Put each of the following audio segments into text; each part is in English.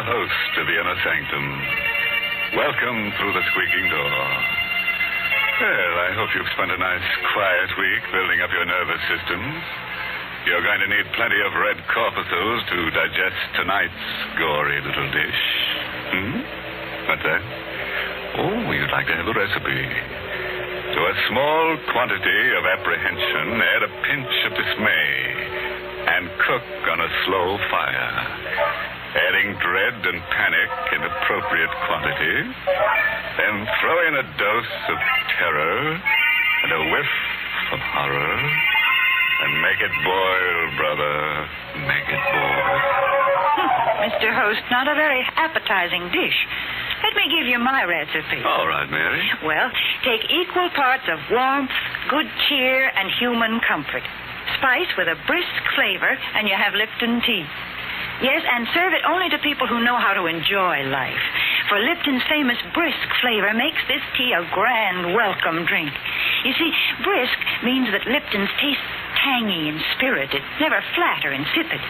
host of the Inner Sanctum. Welcome through the squeaking door. Well, I hope you've spent a nice, quiet week building up your nervous systems. You're going to need plenty of red corpuscles to digest tonight's gory little dish. What's that? Oh, you'd like to have a recipe. To a small quantity of apprehension, add a pinch of dismay and cook on a slow fire, adding dread and panic in appropriate quantity. Then throw in a dose of terror and a whiff of horror, and make it boil, brother. Make it boil. Mr. Host, not a very appetizing dish. Let me give you my recipe. All right, Mary. Well, take equal parts of warmth, good cheer, and human comfort. Spice with a brisk flavor, and you have Lipton tea. Yes, and serve it only to people who know how to enjoy life. For Lipton's famous brisk flavor makes this tea a grand welcome drink. You see, brisk means that Lipton's tastes tangy and spirited, never flat or insipid.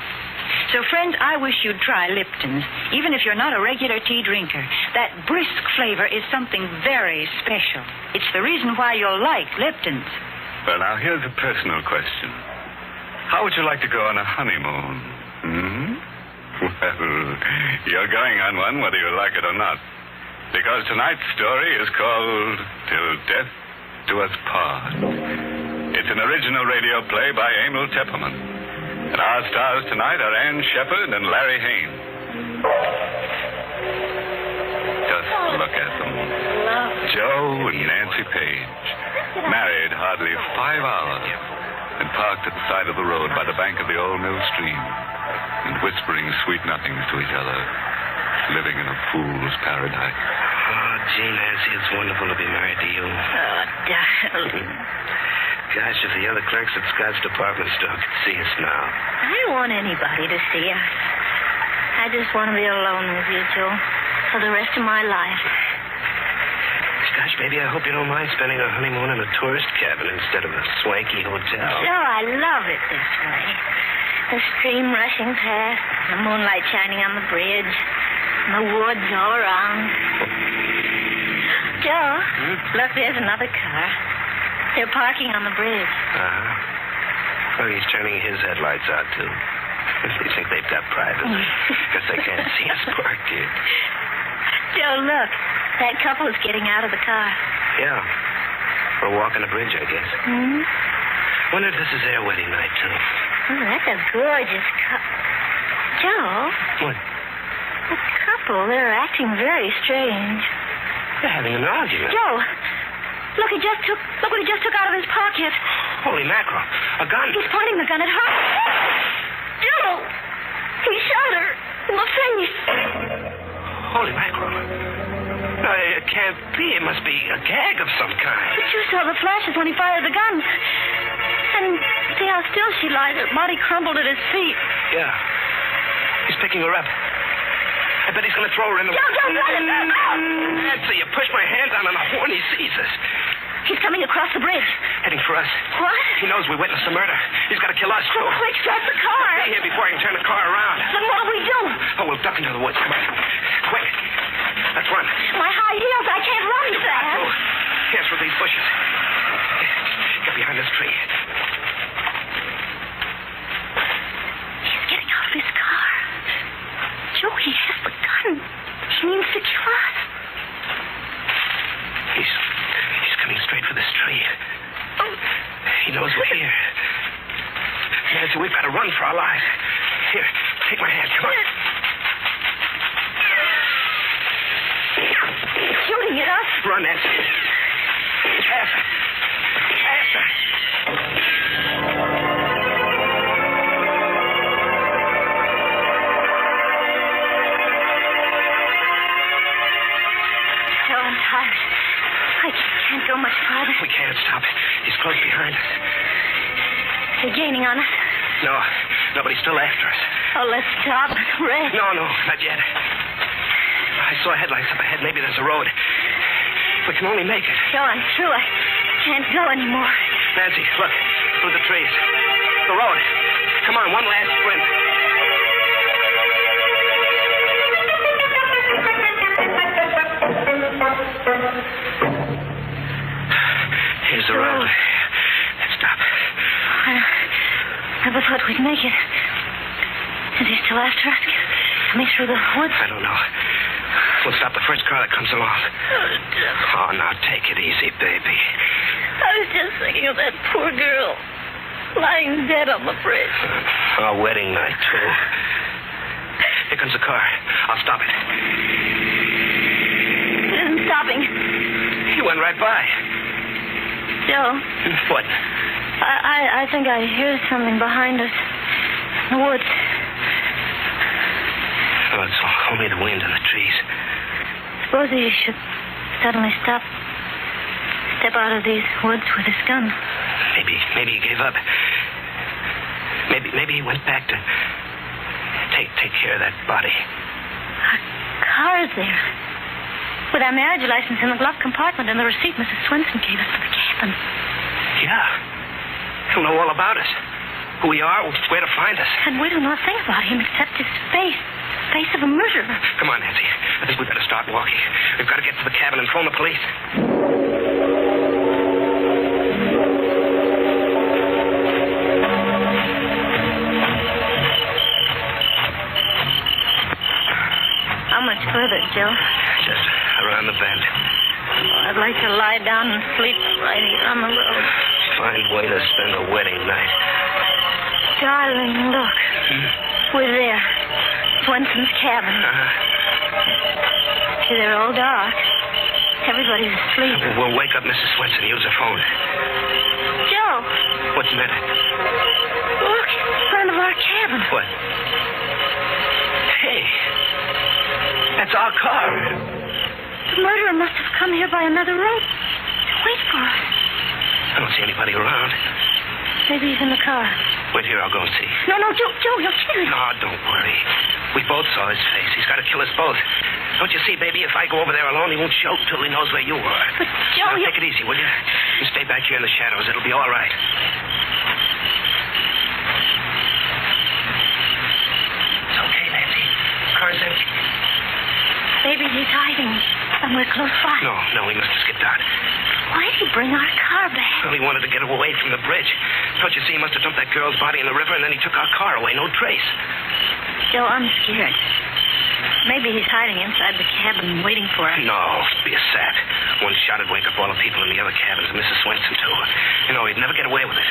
So, friends, I wish you'd try Lipton's, even if you're not a regular tea drinker. That brisk flavor is something very special. It's the reason why you'll like Lipton's. Well, now, here's a personal question. How would you like to go on a honeymoon? Well, you're going on one whether you like it or not. Because tonight's story is called Till Death Do Us Part. It's an original radio play by Emil Tepperman. And our stars tonight are Ann Shepard and Larry Haynes. Just look at them. Joe and Nancy Page, married hardly 5 hours, and parked at the side of the road by the bank of the old mill stream, and whispering sweet nothings to each other, living in a fool's paradise. Oh, gee, Nancy, it's wonderful to be married to you. Oh, darling. Gosh, if the other clerks at Scott's department store could see us now. I don't want anybody to see us. I just want to be alone with you, Joe, for the rest of my life. Gosh, baby, I hope you don't mind spending a honeymoon in a tourist cabin instead of a swanky hotel. Joe, I love it this way. The stream rushing past, the moonlight shining on the bridge, and the woods all around. Joe, look, there's another car. They're parking on the bridge. Well, he's turning his headlights out, too. They think they've got privacy. Because they can't see us parked here. Joe, look. That couple is getting out of the car. Yeah. For a walk on the bridge, I guess. Wonder if this is their wedding night, too. Oh, that's a gorgeous couple. Joe? What? The couple, they're acting very strange. They're having an argument. Joe! Look what he just took out of his pocket. Holy mackerel. A gun. He's pointing the gun at her. Joe! He shot her in the face. Holy mackerel. No, it can't be. It must be a gag of some kind. But you saw the flashes when he fired the gun. And see how still she lies. Her body crumbled at his feet. Yeah. He's picking her up. I bet he's going to throw her in the... Don't let him! Nancy, you push my hand down on the horn, he sees us. He's coming across the bridge. Heading for us. What? He knows we witnessed the murder. He's got to kill us, too. Oh, quick, stop the car. Stay here before I can turn the car around. Then what'll we do? Oh, we'll duck into the woods. Come on. Quick. Let's run. My high heels, I can't run fast. Oh, here's through these bushes. Get behind this tree. He's getting out of his car. Joe, he has the gun. He means to kill us. He's coming straight for this tree. He knows we're here. Nancy, we've got to run for our lives. Here, take my hand. Come on. Shooting at us? Run, Nancy. Faster. Faster. Joe, I'm tired. I can't go much farther. We can't stop. He's close behind us. They're gaining on us. No, but he's still after us. Oh, let's stop. Red. No, not yet. I saw headlights up ahead. Maybe there's a road. We can only make it. Joe, I'm through. I can't go anymore. Nancy, look. Through the trees. The road. Come on, one last sprint. never thought we'd make it. Is he still after us? Coming through the woods? I don't know. We'll stop the first car that comes along. Oh, now take it easy, baby. I was just thinking of that poor girl lying dead on the bridge. Our wedding night, too. Here comes the car. I'll stop it. It isn't stopping. He went right by. Joe. What? I think I hear something behind us. In the woods. Oh, it's only the wind and the trees. Suppose he should suddenly step out of these woods with his gun. Maybe he gave up. Maybe he went back to take care of that body. Our car's there. With our marriage license in the glove compartment and the receipt Mrs. Swenson gave us for the cabin. Yeah. He'll know all about us. Who we are, where to find us. And we don't know a thing about him except his face. The face of a murderer. Come on, Nancy. I think we better start walking. We've got to get to the cabin and phone the police. How much further, Joe? Just around the bend. Oh, I'd like to lie down and sleep right here on the road. Fine way to spend a wedding night. Darling, look. We're there. Swenson's cabin. See, they're all dark. Everybody's asleep. We'll wake up Mrs. Swenson. Use her phone. Joe. What's the matter? Look, in front of our cabin. What? Hey. That's our car. The murderer must have come here by another road to wait for us. I don't see anybody around. Maybe he's in the car. Wait here, I'll go and see. No, Joe, you'll kill him. No, don't worry. We both saw his face. He's got to kill us both. Don't you see, baby, if I go over there alone, he won't choke till he knows where you are. But, Joe, now, take it easy, will you? You stay back here in the shadows. It'll be all right. It's okay, Nancy. Car's empty. Maybe he's hiding somewhere close by. No, he must have skipped out. Why did he bring our car back? Well, he wanted to get away from the bridge. Don't you see, he must have dumped that girl's body in the river, and then he took our car away. No trace. Joe, I'm scared. Maybe he's hiding inside the cabin waiting for us. No, be a sap. One shot would wake up all the people in the other cabins, and Mrs. Swenson, too. You know, he'd never get away with it.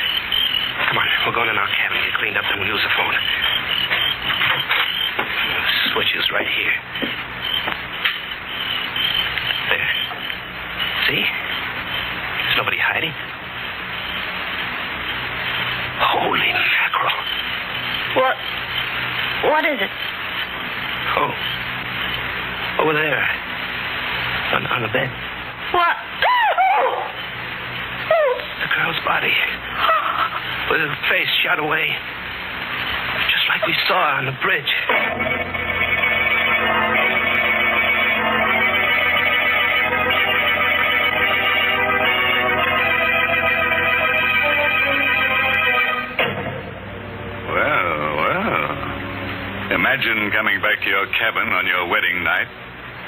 Come on, we'll go in our cabin, get cleaned up, then we'll use the phone. The switch is right here. There. See? There's nobody hiding. Holy mackerel. What is it? Oh. Over there. On the bed. What? The girl's body. With her face shot away. Just like we saw on the bridge. Imagine coming back to your cabin on your wedding night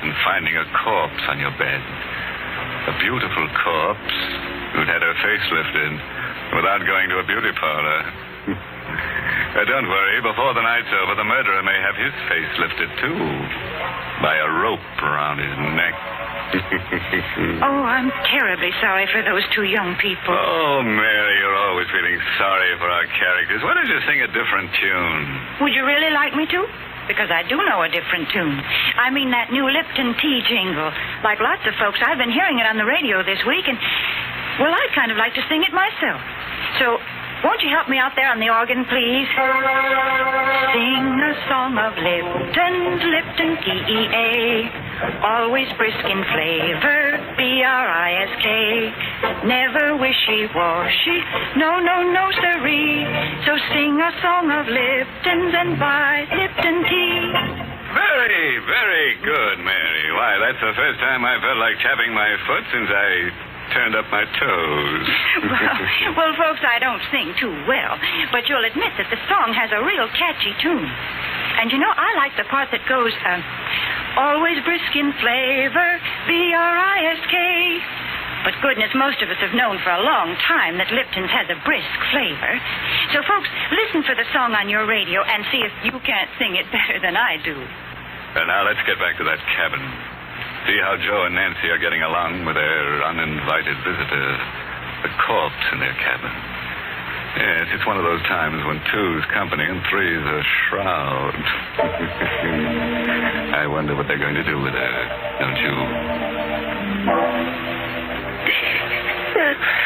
and finding a corpse on your bed. A beautiful corpse who'd had her face lifted without going to a beauty parlor. Don't worry, before the night's over, the murderer may have his face lifted, too, by a rope around his neck. Oh, I'm terribly sorry for those two young people. Oh, Mary, you're always feeling sorry for our characters. Why don't you sing a different tune? Would you really like me to? Because I do know a different tune. I mean that new Lipton tea jingle. Like lots of folks, I've been hearing it on the radio this week, and, well, I'd kind of like to sing it myself. So, won't you help me out there on the organ, please? Sing a song of Lipton, T-E-A. Always brisk in flavor, B-R-I-S-K. Never wishy-washy, no, siree. So sing a song of Lipton's and buy Lipton tea. Very, very good, Mary. Why, that's the first time I felt like tapping my foot since I turned up my toes. well, folks, I don't sing too well, but you'll admit that the song has a real catchy tune. And you know, I like the part that goes, always brisk in flavor, B-R-I-S-K. But goodness, most of us have known for a long time that Lipton's has a brisk flavor. So, folks, listen for the song on your radio and see if you can't sing it better than I do. Now, let's get back to that cabin. See how Joe and Nancy are getting along with their uninvited visitor, the corpse in their cabin. Yes, it's one of those times when two's company and three's a shroud. I wonder what they're going to do with her, don't you?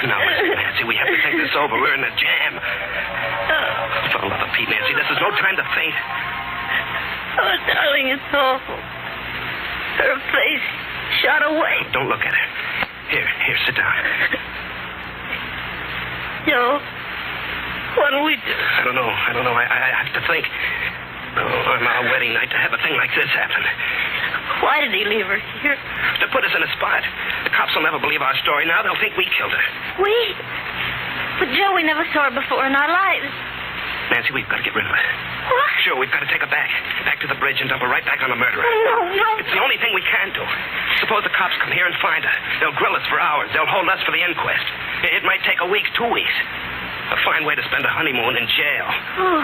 Now, listen, Nancy, we have to think this over. We're in a jam. For the love of Pete, Nancy, this is no time to faint. Oh, darling, it's awful. Her face shot away. Don't look at her. Here, sit down. Joe, what'll we do? I don't know. I have to think. On our wedding night to have a thing like this happen. Why did he leave her here? To put us in a spot. The cops will never believe our story now. They'll think we killed her. We? But, Joe, we never saw her before in our lives. Nancy, we've got to get rid of her. What? Sure, we've got to take her back to the bridge and dump her right back on the murderer. No. It's the only thing we can do. Suppose the cops come here and find her. They'll grill us for hours. They'll hold us for the inquest. It might take a week, 2 weeks. A fine way to spend a honeymoon in jail. Oh,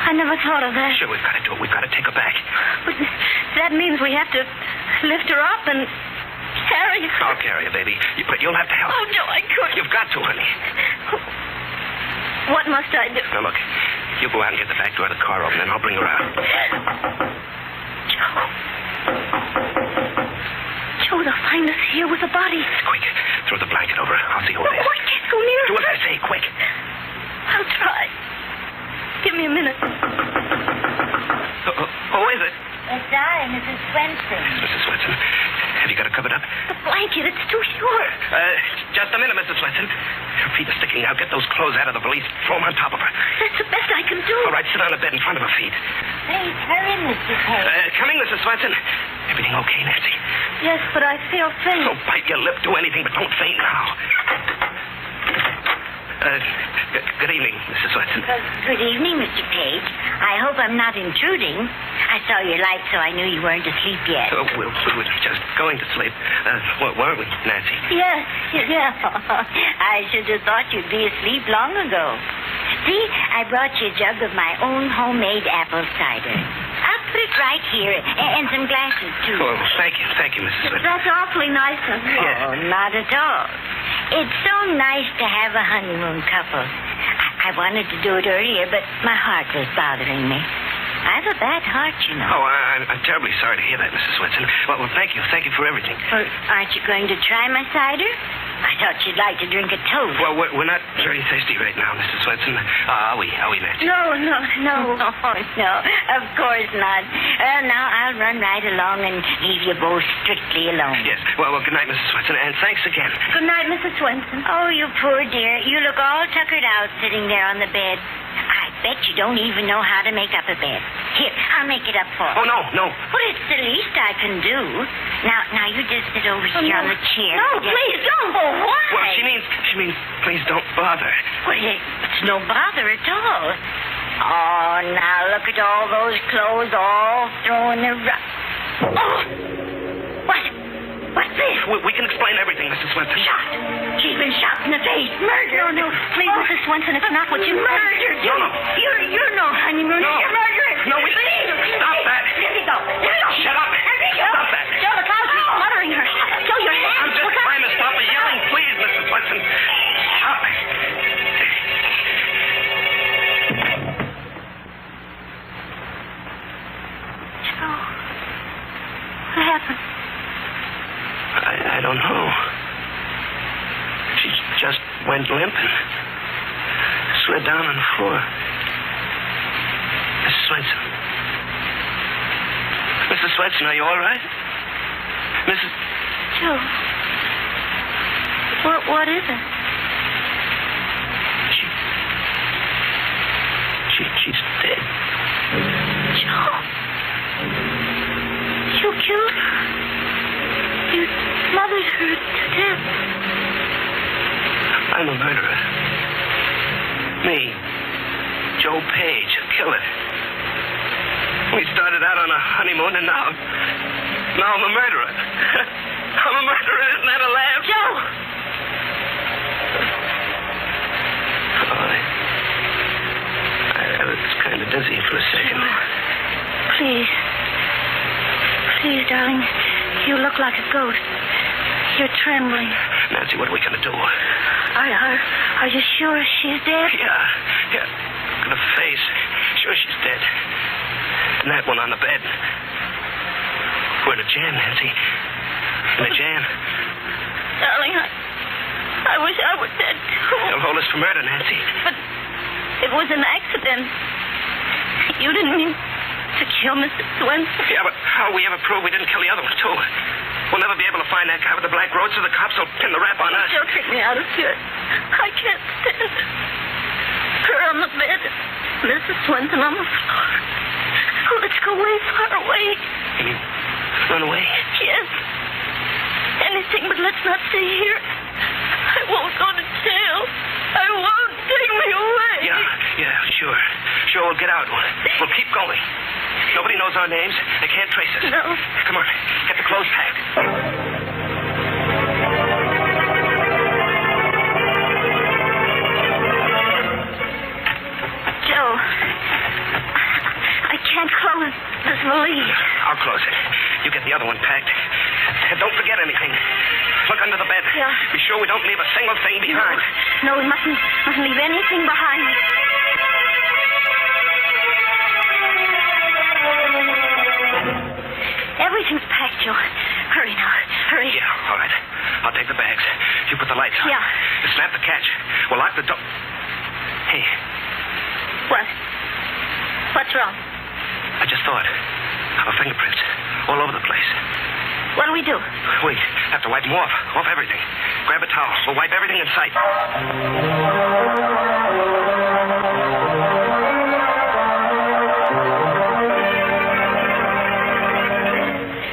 I never thought of that. Sure, we've got to do it. We've got to take her back. But that means we have to lift her up and carry her. I'll carry her, baby. But you'll have to help. Oh, no, I couldn't. You've got to, honey. What must I do? Now, look, you go out and get the back door of the car open, and I'll bring her out. Joe, they'll find us here with the body. Quick, throw the blanket over her. I'll see who it is. I can't go near her. Do as I say, quick. I'll try. Give me a minute. Who is it? It's I, Mrs. Swenson. Mrs. Swenson. Have you got her covered up? The blanket, it's too short. Just a minute, Mrs. Swenson. Her feet are sticking out. Get those clothes out of the valise. Throw them on top of her. That's the best I can do. All right, sit on the bed in front of her feet. Please, hurry, Mr. Page. Coming, Mrs. Swenson. Everything okay, Nancy? Yes, but I feel faint. Oh, bite your lip. Do anything, but don't faint now. Good evening, Mrs. Swenson. Good evening, Mr. Page. I hope I'm not intruding. I saw your light, so I knew you weren't asleep yet. Oh, we were just going to sleep. Weren't we, Nancy? Yes. I should have thought you'd be asleep long ago. See, I brought you a jug of my own homemade apple cider. I'll put it right here, and some glasses, too. Oh, thank you, Mrs. Swenson. That's awfully nice of you. Yes. Oh, not at all. It's so nice to have a honeymoon couple. I wanted to do it earlier, but my heart was bothering me. I have a bad heart, you know. Oh, I'm terribly sorry to hear that, Mrs. Swenson. Well, thank you. Thank you for everything. Well, aren't you going to try my cider? I thought you'd like to drink a toast. Well, we're not very thirsty right now, Mrs. Swenson. Are we, Nancy? No. Oh, no, of course not. Now I'll run right along and leave you both strictly alone. Yes. Well, good night, Mrs. Swenson, and thanks again. Good night, Mrs. Swenson. Oh, you poor dear. You look all tuckered out sitting there on the bed. I bet you don't even know how to make up a bed. Here, I'll make it up for you. Oh, no. Well, it's the least I can do. Now you just sit over here on the chair. No, please don't. Oh, why? Well, she means, please don't bother. Well, it's no bother at all. Oh, now look at all those clothes all thrown in the Oh! What's this? We can explain everything, Mrs. Swenson. Shot. She's been shot in the face. Murder. No, please, Mrs. Swenson, it's not what you murdered. No. You're no honeymooner. No. You're murdering. No, stop that. Let me go. Shut up. Stop that. Joe, the cops are smothering her. Joe, your hands. I'm just trying to stop the yelling. Please, Mrs. Swenson. Stop it. Joe, what happened? I don't know. She just went limp and slid down on the floor. Mrs. Swenson. Mrs. Swenson, are you all right? Mrs. Joe, what is it? She's dead. Joe, you killed her. You smothered her to death. I'm a murderer. Me, Joe Page, a killer. We started out on a honeymoon, and now I'm a murderer. I'm a murderer. Isn't that a laugh? Joe! I was kind of dizzy for a second. Please. Please, darling. You look like a ghost. You're trembling. Nancy, what are we going to do? Are you sure she's dead? Yeah. Look at her face. Sure she's dead. And that one on the bed. We're in a jam, Nancy. In a jam. Darling, I wish I were dead, too. They'll hold us for murder, Nancy. But it was an accident. You didn't mean to kill Mr. Swenson. Yeah, but how will we ever prove we didn't kill the other one, too? We'll never be able to find that guy with the black road, so the cops will pin the rap on us. Joe, take me out of here. I can't stand it. Her on the bed. Mrs. Swenson on the floor. Oh, let's go way far away. You mean run away? Yes. Anything, but let's not stay here. I won't go to jail. I won't. Take me away. Yeah, sure. Sure, we'll get out. We'll keep going. Nobody knows our names. They can't trace us. No. Come on. Get the clothes packed. Joe, I can't close this valise. I'll close it. You get the other one packed. And don't forget anything. Look under the bed. Yeah. Be sure we don't leave a single thing behind. No, we mustn't leave anything behind. Everything's packed, Joe. Hurry now. Hurry. Yeah, all right. I'll take the bags. You put the lights on. Yeah. And snap the catch. We'll lock the door. Hey, What? What's wrong? I just thought. Our fingerprints. All over the place. What do we do? Wait. Have to wipe them off. Off everything. Grab a towel. We'll wipe everything in sight.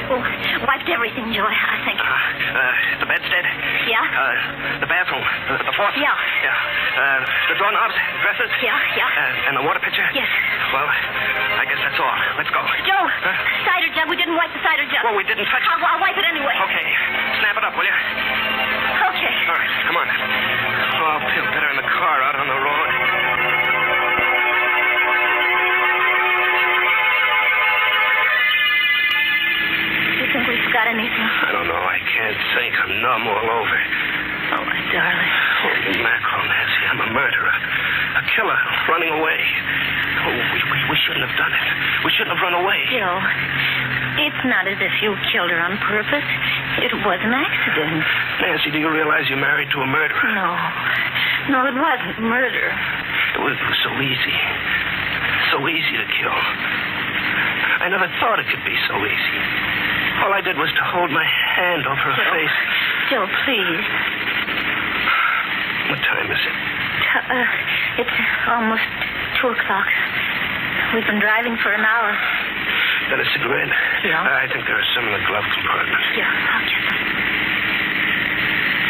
Oh, wiped everything, Joe, I think. The bedstead. Yeah? The bathroom. The faucet. Yeah. Yeah. The doorknobs. Dressers. Yeah. And the water pitcher. Yes. Well, I guess that's all. Let's go. Joe, Huh? cider jug. We didn't wipe the cider jug. Well, we didn't touch it. I'll wipe it anyway. Okay. Snap it up, will you? Okay. All right. Come on. Oh, I'll feel better in the car out on the road. You think we've got anything? I don't know. I can't think. I'm numb all over. Oh, my darling. Holy mackerel, Nancy. I'm a murderer. A killer running away. Oh, we shouldn't have done it. We shouldn't have run away. Joe, it's not as if you killed her on purpose. It was an accident. Nancy, do you realize you're married to a murderer? No, it wasn't murder. It was so easy. So easy to kill. I never thought it could be so easy. All I did was to hold my hand over her face. Joe, please. What time is it? It's almost 2 o'clock. We've been driving for an hour. Got a cigarette? Yeah. I think there are some in the glove compartment. Yeah, I'll get them.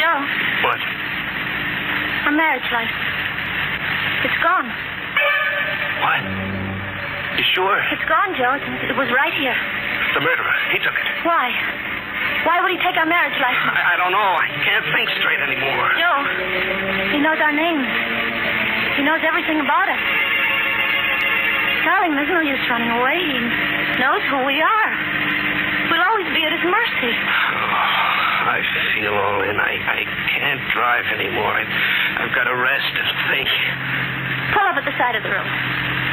Joe, What? our marriage license. It's gone. What? You sure? It's gone, Joe. It was right here. The murderer. He took it. Why? Why would he take our marriage license? I don't know. I can't think straight anymore. Joe, he knows our names. He knows everything about us. Darling, there's no use running away. He knows who we are. We'll always be at his mercy. Oh, I feel all in. I can't drive anymore. I've got to rest and think. Pull up at the side of the road.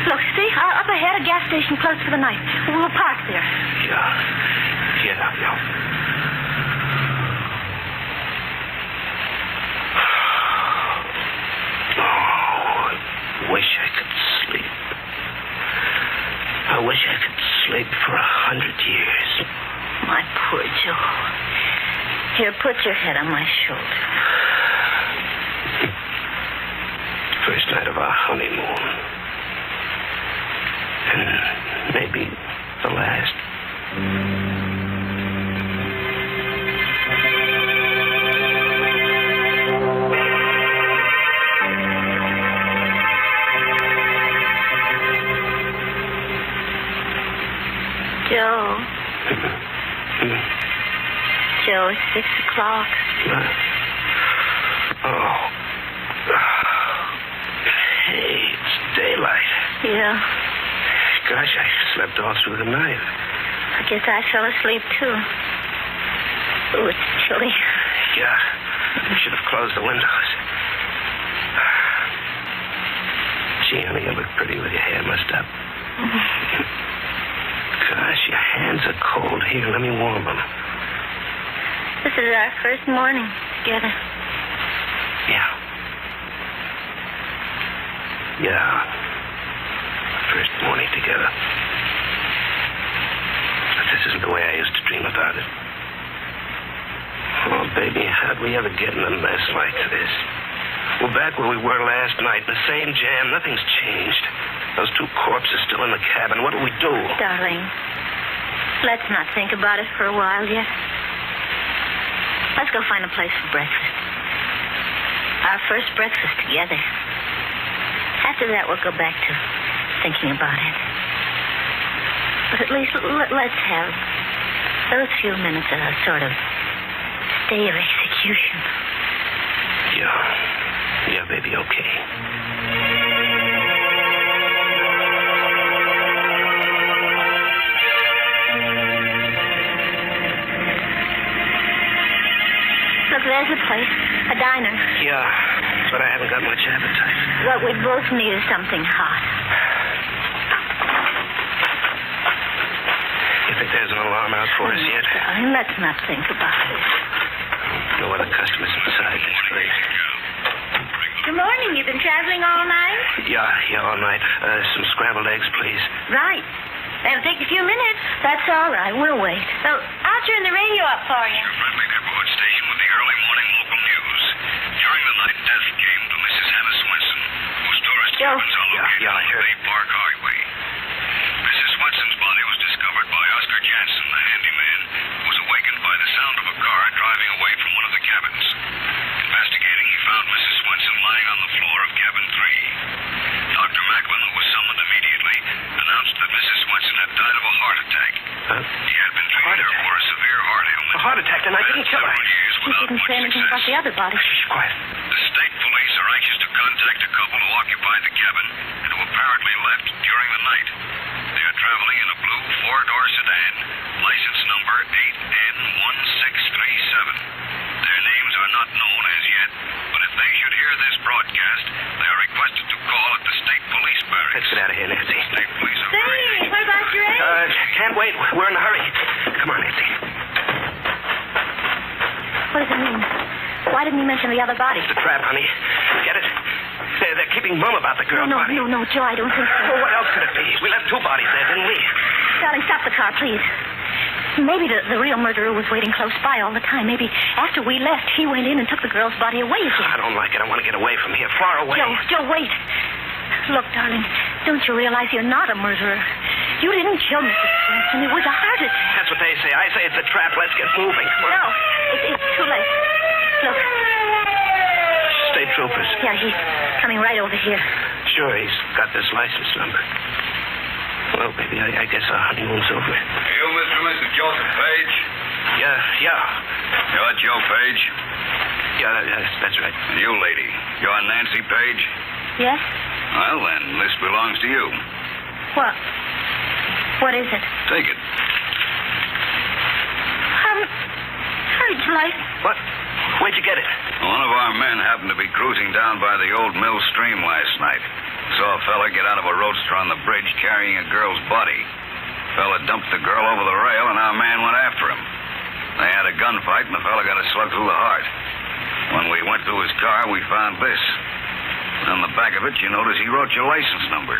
Look, see? Up ahead, a gas station close to the night. We'll park there. Yeah, now. Oh, I wish I could sleep. I wish I could sleep for 100 years. My poor Joe. Here, put your head on my shoulder. First night of our honeymoon. And maybe the last. Joe. Joe, it's 6 o'clock. Oh. Hey, it's daylight. Yeah. Gosh, I slept all through the night. I guess I fell asleep, too. Oh, it's chilly. Yeah. You should have closed the windows. Gee, honey, you look pretty with your hair mussed up. Gosh, your hands are cold. Here, let me warm them. This is our first morning together. Yeah. Yeah. First morning together. But this isn't the way I used to dream about it. Oh, baby, how'd we ever get in a mess like this? We're back where we were last night, the same jam. Nothing's changed. Those two corpses still in the cabin. What do we do? Darling, let's not think about it for a while yet. Let's go find a place for breakfast. Our first breakfast together. After that, we'll go back to thinking about it. But at least let's have those few minutes of a sort of day of execution. Yeah, baby, okay. Look, there's a place. A diner. Yeah, but I haven't got much appetite. What we both need is something hot. You think there's an alarm out for us yet? Darling, let's not think about it. No other customers inside. That's great. Good morning. You've been traveling all night? Yeah, all night. Some scrambled eggs, please. Right. That'll take a few minutes. That's all right. We'll wait. Well, I'll turn the radio up for you. Your friendly neighborhood station with the early morning local news. During the night, death came to Mrs. Hannah Swenson, whose tourist Joe. cabins are located I on the heard. Bay Park Highway. Mrs. Swenson's body was discovered by Oscar Jansen, the handyman, who was awakened by the sound of a car driving away from one of the cabins. Investigating, he found Mrs. Swenson lying on the floor of cabin 3. Dr. Macklin, who was summoned immediately, announced that Mrs. Swenson had died of a heart attack. He had been treating her for a severe heart ailment. A heart attack, and I didn't kill her. Several years She without didn't much say anything success. about the other body. Shh, quiet. The state police are anxious to contact a couple who occupied the cabin and who apparently left during the night. They are traveling in a blue four-door sedan, license number 8N1637. Their names are not known as yet, but if they should hear this broadcast, they are requested to call at the state police barracks. Let's get out of here, Nancy. State police are very Say, what about your egg? Can't wait. We're in a hurry. Come on, Nancy. What does it mean? Why didn't you mention the other body? The trap, honey. Get it? They're keeping mum about the girl body. No, Joe, I don't think so. Well, what else could it be? We left two bodies there, didn't we? Darling, stop the car, please. Maybe the real murderer was waiting close by all the time. Maybe after we left, he went in and took the girl's body away again. I don't like it. I want to get away from here, far away. Joe, wait. Look, darling, don't you realize you're not a murderer? You didn't kill Mrs. Swenson. It was a heart attack. That's what they say. I say it's a trap. Let's get moving. No, it's too late. Look. State troopers. Yeah, he's coming right over here. Sure, he's got this license number. Well, baby, I guess our honeymoon's over. You, Mr. and Mrs. Joseph Page? Yeah. You're Joe Page? Yeah, that's right. And you, lady, you're Nancy Page? Yes? Well, then, this belongs to you. What? What is it? Take it. Hurry, license. What? Where'd you get it? One of our men happened to be cruising down by the old mill stream last night. Saw a fella get out of a roadster on the bridge carrying a girl's body. Fella dumped the girl over the rail, and our man went after him. They had a gunfight, and the fella got a slug through the heart. When we went through his car, we found this. On the back of it, you notice he wrote your license number.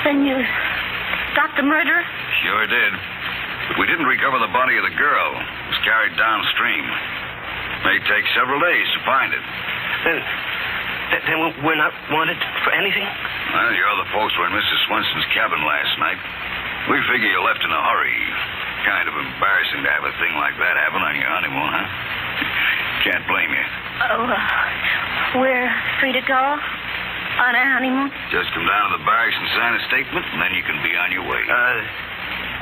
Then you got the murderer? Sure did. We didn't recover the body of the girl. It was carried downstream. May take several days to find it. Then we're not wanted for anything? Well, your other folks were in Mrs. Swenson's cabin last night. We figure you left in a hurry. Kind of embarrassing to have a thing like that happen on your honeymoon, huh? Can't blame you. Oh, we're free to go on our honeymoon? Just come down to the barracks and sign a statement, and then you can be on your way.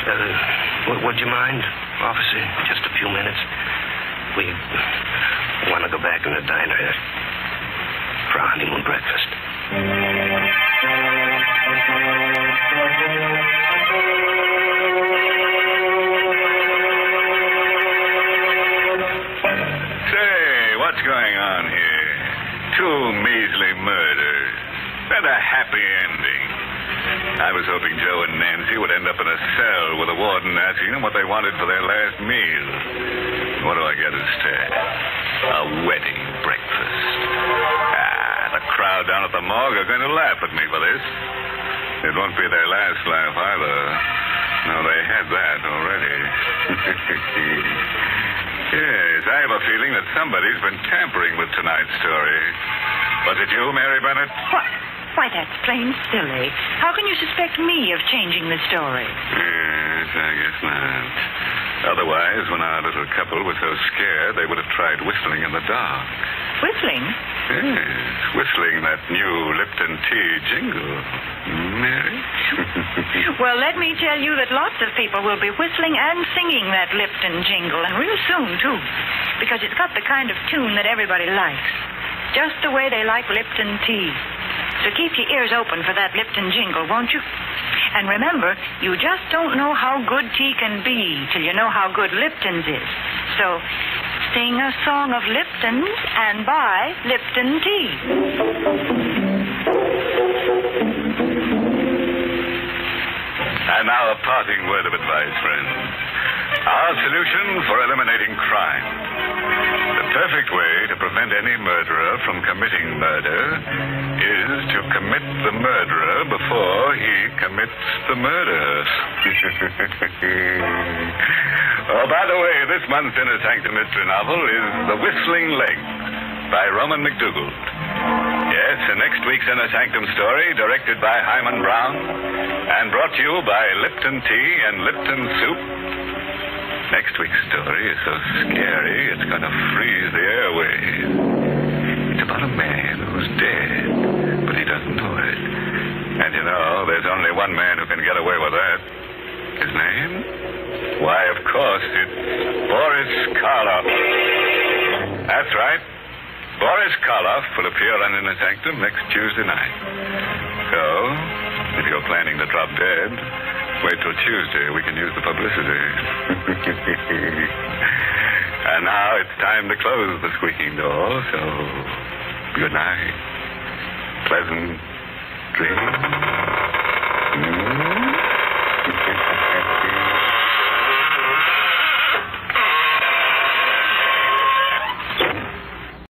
Would you mind, officer? Just a few minutes. We want to go back in the diner for our honeymoon breakfast. Say, what's going on here? 2 measly murders and a happy ending. I was hoping Joe and Nancy would end up in a cell with a warden asking them what they wanted for their last meal. What do I get instead? A wedding breakfast. The crowd down at the morgue are going to laugh at me for this. It won't be their last laugh either. No, they had that already. Yes, I have a feeling that somebody's been tampering with tonight's story. Was it you, Mary Bennett? What? Why, that's plain silly. How can you suspect me of changing the story? Yes, I guess not. Otherwise, when our little couple was so scared, they would have tried whistling in the dark. Whistling? Yes, whistling that new Lipton tea jingle. Mary? Well, let me tell you that lots of people will be whistling and singing that Lipton jingle, and real soon, too, because it's got the kind of tune that everybody likes, just the way they like Lipton tea. So keep your ears open for that Lipton jingle, won't you? And remember, you just don't know how good tea can be till you know how good Lipton's is. So sing a song of Lipton's and buy Lipton tea. And now a parting word of advice, friends. Our solution for eliminating crime. The perfect way to prevent any murderer from committing murder is to commit the murderer before he commits the murder. Oh, by the way, this month's Inner Sanctum mystery novel is The Whistling Leg by Roman McDougall. Yes, and next week's Inner Sanctum story, directed by Hyman Brown and brought to you by Lipton Tea and Lipton Soup. Next week's story is so scary it's going to freeze the airways. It's about a man who's dead, but he doesn't know it. And you know, there's only one man who can get away with that. His name? Why, of course, it's Boris Karloff. That's right. Boris Karloff will appear on Inner Sanctum next Tuesday night. So, if you're planning to drop dead, wait till Tuesday. We can use the publicity. And now it's time to close the squeaking door, so good night. Pleasant dreams.